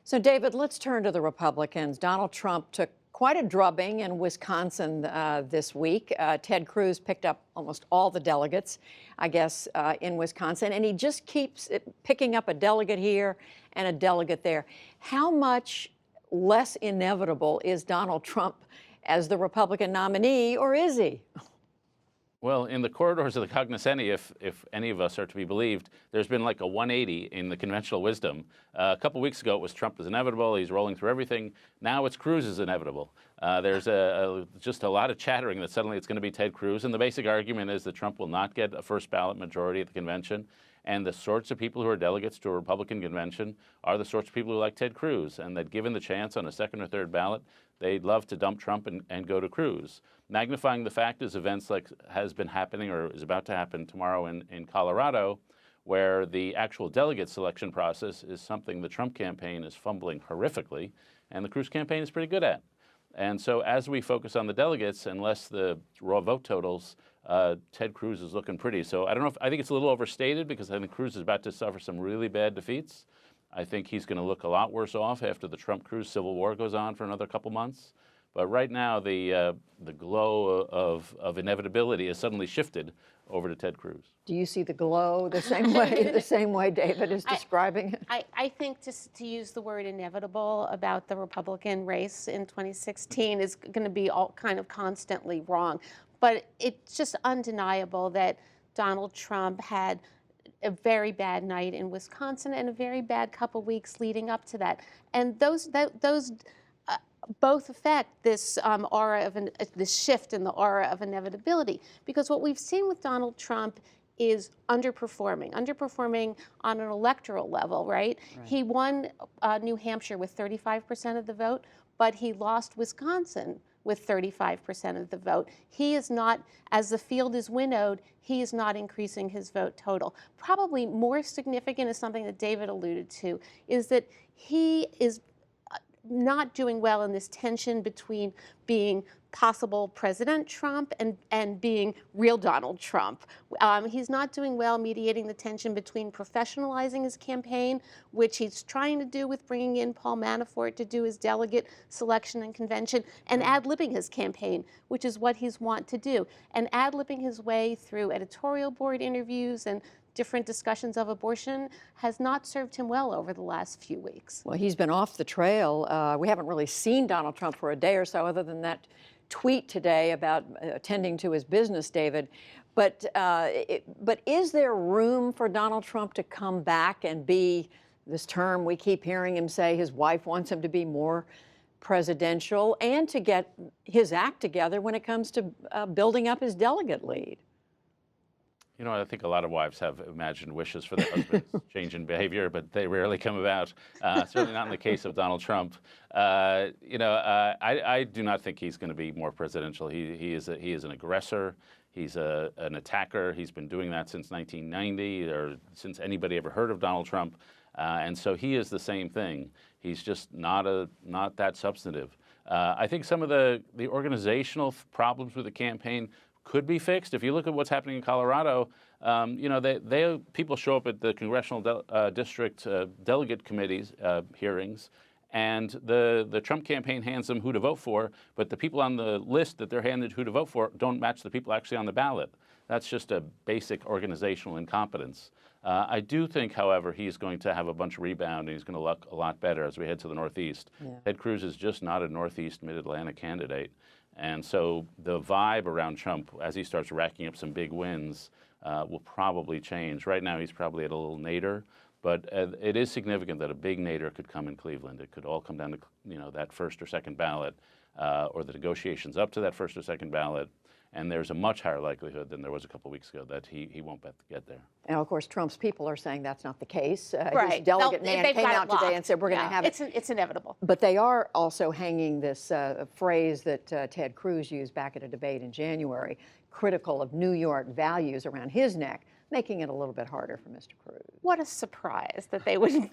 So, David, let's turn to the Republicans. Donald Trump took quite a drubbing in Wisconsin this week. Ted Cruz picked up almost all the delegates, I guess, in Wisconsin, and he just keeps picking up a delegate here and a delegate there. How much less inevitable is Donald Trump as the Republican nominee, or is he? Well, in the corridors of the cognoscenti, if any of us are to be believed, there's been like a 180 in the conventional wisdom. A couple weeks ago, it was Trump is inevitable. He's rolling through everything. Now it's Cruz is inevitable. There's just a lot of chattering that suddenly it's going to be Ted Cruz. And the basic argument is that Trump will not get a first ballot majority at the convention. And the sorts of people who are delegates to a Republican convention are the sorts of people who like Ted Cruz, and that given the chance on a second or third ballot, they'd love to dump Trump and go to Cruz. Magnifying the fact is events like has been happening or is about to happen tomorrow in Colorado, where the actual delegate selection process is something the Trump campaign is fumbling horrifically, and the Cruz campaign is pretty good at. And so as we focus on the delegates, unless the raw vote totals, Ted Cruz is looking pretty. So I don't know I think it's a little overstated because I think Cruz is about to suffer some really bad defeats. I think he's going to look a lot worse off after the Trump-Cruz civil war goes on for another couple months. But right now, the glow of inevitability has suddenly shifted over to Ted Cruz. Do you see the glow the same way David is describing it? I think to use the word inevitable about the Republican race in 2016 is going to be all kind of constantly wrong. But it's just undeniable that Donald Trump had a very bad night in Wisconsin and a very bad couple weeks leading up to that. And those both affect this aura of this shift in the aura of inevitability. Because what we've seen with Donald Trump is underperforming on an electoral level, right? He won New Hampshire with 35% of the vote, but he lost Wisconsin with 35% of the vote. He is not, as the field is winnowed, he is not increasing his vote total. Probably more significant is something that David alluded to, is that he is not doing well in this tension between being possible President Trump and being real Donald Trump. He's not doing well mediating the tension between professionalizing his campaign, which he's trying to do with bringing in Paul Manafort to do his delegate selection and convention, and ad-libbing his campaign, which is what he's want to do. And ad-libbing his way through editorial board interviews and different discussions of abortion has not served him well over the last few weeks. Well, he's been off the trail. We haven't really seen Donald Trump for a day or so, other than that tweet today about attending to his business, David. But is there room for Donald Trump to come back and be this term we keep hearing him say his wife wants him to be more presidential, and to get his act together when it comes to building up his delegate lead? You know, I think a lot of wives have imagined wishes for their husbands change in behavior, but they rarely come about. Certainly not in the case of Donald Trump. I do not think he's going to be more presidential. He is an aggressor. He's an attacker. He's been doing that since 1990, or since anybody ever heard of Donald Trump. And so he is the same thing. He's just not that substantive. I think some of the organizational problems with the campaign could be fixed. If you look at what's happening in Colorado, people show up at the congressional district delegate committees hearings, and the Trump campaign hands them who to vote for, but the people on the list that they're handed who to vote for don't match the people actually on the ballot. That's just a basic organizational incompetence. I do think, however, he's going to have a bunch of rebound, and he's going to look a lot better as we head to the Northeast. Yeah. Ted Cruz is just not a Northeast, Mid-Atlantic candidate. And so the vibe around Trump, as he starts racking up some big wins, will probably change. Right now, he's probably at a little nadir, but it is significant that a big nadir could come in Cleveland. It could all come down to that first or second ballot, or the negotiations up to that first or second ballot. And there's a much higher likelihood than there was a couple weeks ago that he won't get there. And of course, Trump's people are saying that's not the case. Right. His delegate man came out today and said we're going to have it. It's inevitable. But they are also hanging this phrase that Ted Cruz used back at a debate in January, critical of New York values, around his neck, making it a little bit harder for Mr. Cruz. What a surprise that they would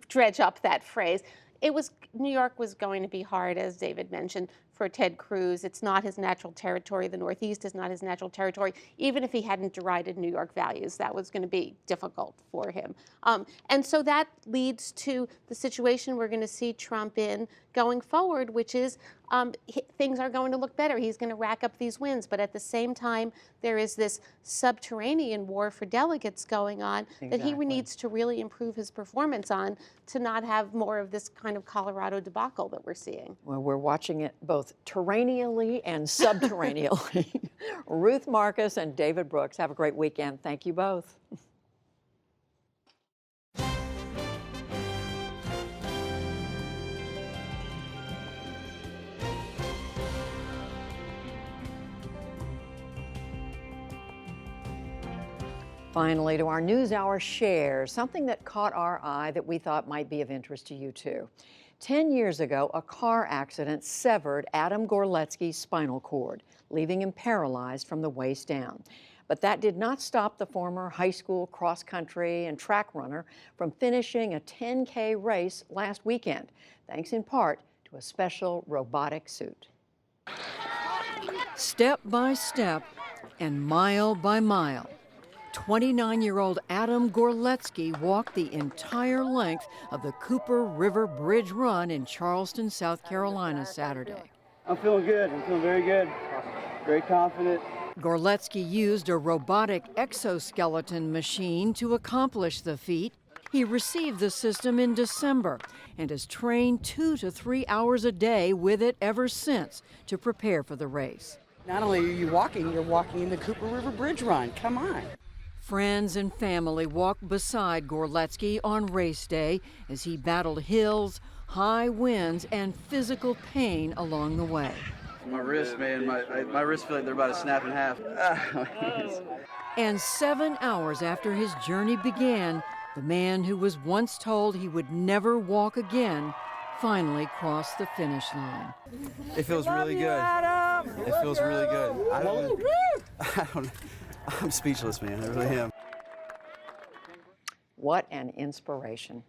dredge up that phrase. New York was going to be hard, as David mentioned, for Ted Cruz. It's not his natural territory. The Northeast is not his natural territory. Even if he hadn't derided New York values, that was going to be difficult for him. And so that leads to the situation we're going to see Trump in going forward, which is things are going to look better. He's going to rack up these wins. But at the same time, there is this subterranean war for delegates going on that he needs to really improve his performance on to not have more of this kind of Colorado debacle that we're seeing. Well, we're watching it both terraneally and subterraneally. Ruth Marcus and David Brooks, have a great weekend. Thank you both. Finally, to our NewsHour shares, something that caught our eye that we thought might be of interest to you too. 10 years ago, a car accident severed Adam Gorletsky's spinal cord, leaving him paralyzed from the waist down. But that did not stop the former high school cross-country and track runner from finishing a 10K race last weekend, thanks in part to a special robotic suit. Step by step and mile by mile, 29-year-old Adam Gorletsky walked the entire length of the Cooper River Bridge Run in Charleston, South Carolina, Saturday. I'm feeling good. I'm feeling very good. Very confident. Gorletsky used a robotic exoskeleton machine to accomplish the feat. He received the system in December and has trained 2 to 3 hours a day with it ever since to prepare for the race. Not only are you walking, you're walking in the Cooper River Bridge Run. Come on. Friends and family walked beside Gorletsky on race day as he battled hills, high winds, and physical pain along the way. My wrist, man, my wrists feel like they're about to snap in half. And 7 hours after his journey began, the man who was once told he would never walk again finally crossed the finish line. It feels really good. It feels really good. I'm speechless, man. I really am. What an inspiration.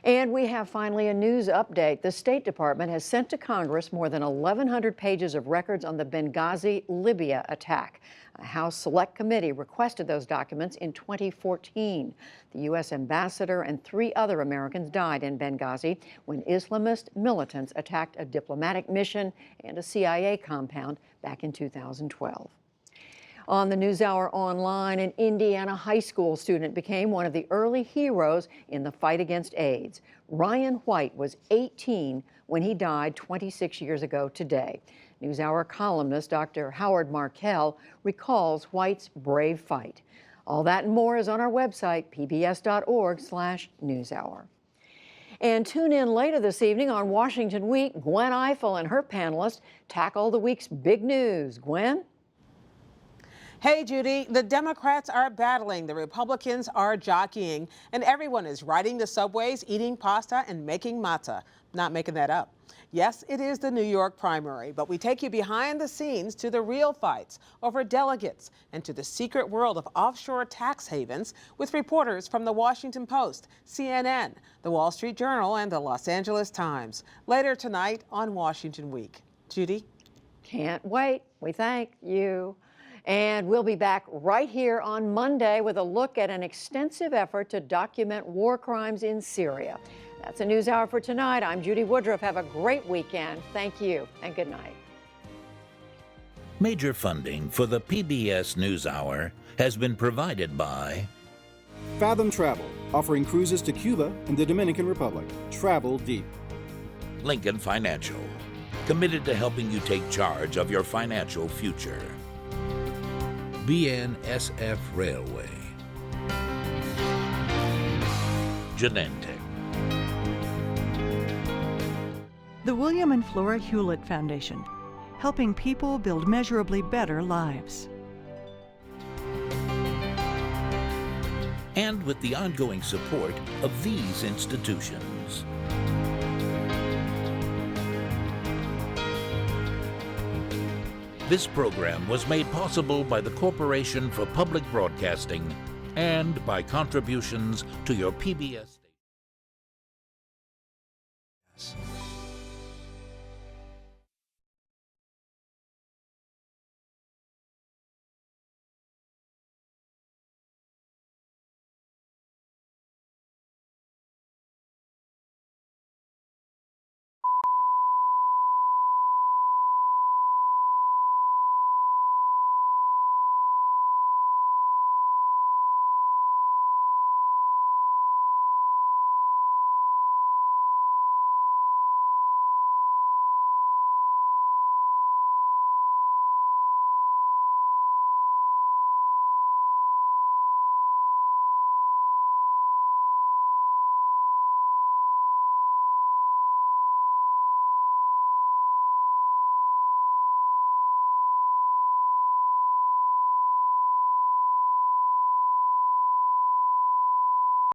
And we have finally a news update. The State Department has sent to Congress more than 1,100 pages of records on the Benghazi, Libya attack. A House Select Committee requested those documents in 2014. The U.S. ambassador and 3 other Americans died in Benghazi when Islamist militants attacked a diplomatic mission and a CIA compound back in 2012. On the NewsHour Online, an Indiana high school student became one of the early heroes in the fight against AIDS. Ryan White was 18 when he died 26 years ago today. NewsHour columnist Dr. Howard Markel recalls White's brave fight. All that and more is on our website, pbs.org/newshour. And tune in later this evening on Washington Week. Gwen Ifill and her panelists tackle the week's big news. Gwen? Hey, Judy, the Democrats are battling, the Republicans are jockeying, and everyone is riding the subways, eating pasta, and making matzah. Not making that up. Yes, it is the New York primary, but we take you behind the scenes to the real fights over delegates and to the secret world of offshore tax havens with reporters from the Washington Post, CNN, the Wall Street Journal, and the Los Angeles Times. Later tonight on Washington Week. Judy? Can't wait. We thank you. And we'll be back right here on Monday with a look at an extensive effort to document war crimes in Syria. That's a NewsHour for tonight. I'm Judy Woodruff. Have a great weekend. Thank you and good night. Major funding for the PBS NewsHour has been provided by Fathom Travel, offering cruises to Cuba and the Dominican Republic. Travel deep. Lincoln Financial, committed to helping you take charge of your financial future. BNSF Railway. Genentech. The William and Flora Hewlett Foundation, helping people build measurably better lives. And with the ongoing support of these institutions. This program was made possible by the Corporation for Public Broadcasting and by contributions to your PBS.